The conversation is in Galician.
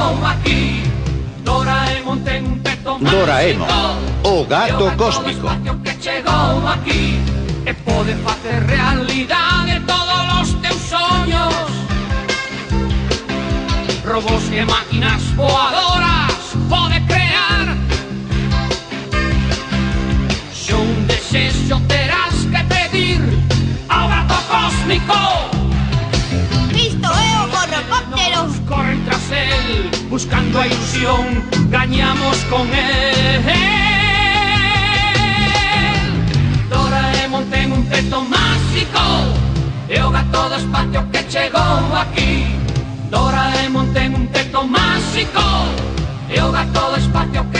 chegou aquí. Doraemon ten un teto máxico. Doraemon, o gato cósmico. Que chegou aquí e pode facer realidade todos os teus soños. Robos e máquinas voadoras pode crear. Se un desexo terás que pedir ao gato cósmico. Isto é o gorrocóptero. Corren tras el, buscando a ilusión, gañamos con el. Doraemon ten un teto máxico e o gato do espacio que chegou aquí. Doraemon ten un teto máxico e o gato do espacio que